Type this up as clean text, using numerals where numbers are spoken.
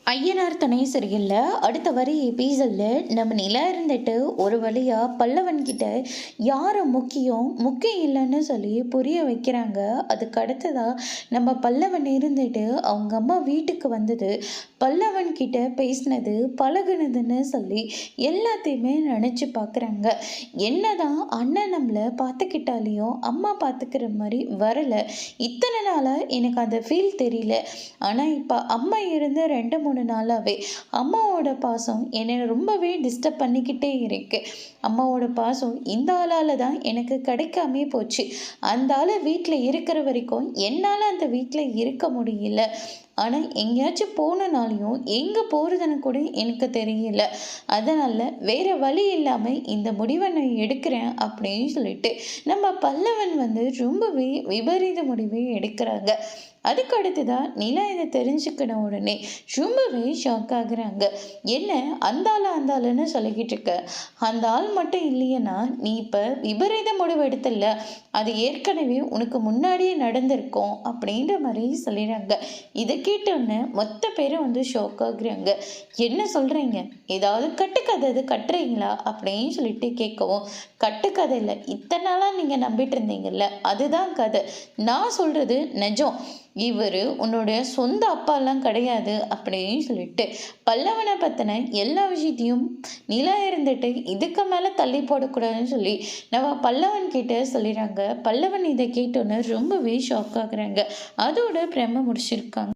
ஐயனார் துணை சரியில்ல. அடுத்த வரி எபிசோட்ல நம்ம நிலா இருந்துட்டு ஒரு வழியா பல்லவன் கிட்ட யாரு முக்கியம், முக்கியம் இல்லைன்னு சொல்லி புரிய வைக்கிறாங்க. அதுக்கு அடுத்ததா நம்ம பல்லவன் இருந்துட்டு அவங்க அம்மா வீட்டுக்கு வந்தது, பல்லவன் கிட்ட பேசினது, பழகுனதுன்னு சொல்லி எல்லாத்தையுமே நினச்சி பார்க்குறாங்க. என்னதான் அண்ணன் நம்மளை பார்த்துக்கிட்டாலையும் அம்மா பார்த்துக்கிற மாதிரி வரலை. இத்தனை நாளாக எனக்கு அந்த ஃபீல் தெரியல. ஆனால் இப்போ அம்மா இருந்து 2-3 நாளாகவே அம்மாவோட பாசம் என்னை ரொம்பவே டிஸ்டர்ப் பண்ணிக்கிட்டே இருக்கு. அம்மாவோட பாசம் இந்த ஆளால் தான் எனக்கு கிடைக்காமே போச்சு. அந்த ஆள் வீட்டில் இருக்கிற வரைக்கும் என்னால் அந்த வீட்டில் இருக்க முடியல. ஆனால் எங்கேயாச்சும் போனனாலையும் எங்கே போகிறதுன்னு கூட எனக்கு தெரியல. அதனால் வேறு வழி இல்லாமல் இந்த முடிவை நான் எடுக்கிறேன் அப்படின்னு சொல்லிட்டு நம்ம பல்லவன் ரொம்பவே விபரீத முடிவை எடுக்கிறாங்க. அதுக்கு அடுத்துதான் நிலா இதை தெரிஞ்சுக்கின உடனே ரொம்பவே ஷாக் ஆகுறாங்க. என்ன அந்த ஆளுன்னு சொல்லிக்கிட்டு இருக்க, அந்த ஆள் மட்டும் இல்லையன்னா நீ இப்போ விபரீத முடிவு எடுத்தல, அது ஏற்கனவே உனக்கு முன்னாடியே நடந்திருக்கும் அப்படின்ற மாதிரி சொல்லிடுறாங்க. இதை கேட்டோன்னு மொத்த பேரும் ஷாக் ஆகுறாங்க. என்ன சொல்கிறீங்க, ஏதாவது கட்டுக்கதை இது கட்டுறீங்களா அப்படின்னு சொல்லிட்டு கேட்கவும், கட்டுக்கதை இல்லை, இத்தனை நாளாக நீங்கள் நம்பிட்டு இருந்தீங்கல்ல அதுதான் கதை, நான் சொல்கிறது நிஜம். இவர் உன்னுடைய சொந்த அப்பாலாம் கிடையாது அப்படின்னு சொல்லிட்டு பல்லவனை பற்றின எல்லா விஷயத்தையும் நிலா இருந்துட்டு இதுக்கு மேலே தள்ளி போடக்கூடாதுன்னு சொல்லி நம்ம பல்லவன் கிட்ட சொல்லிடுறாங்க. பல்லவன் இதை கேட்டோன்னு ரொம்பவே ஷாக் ஆகுறாங்க. அதோட பிரம்ம முடிச்சிருக்காங்க.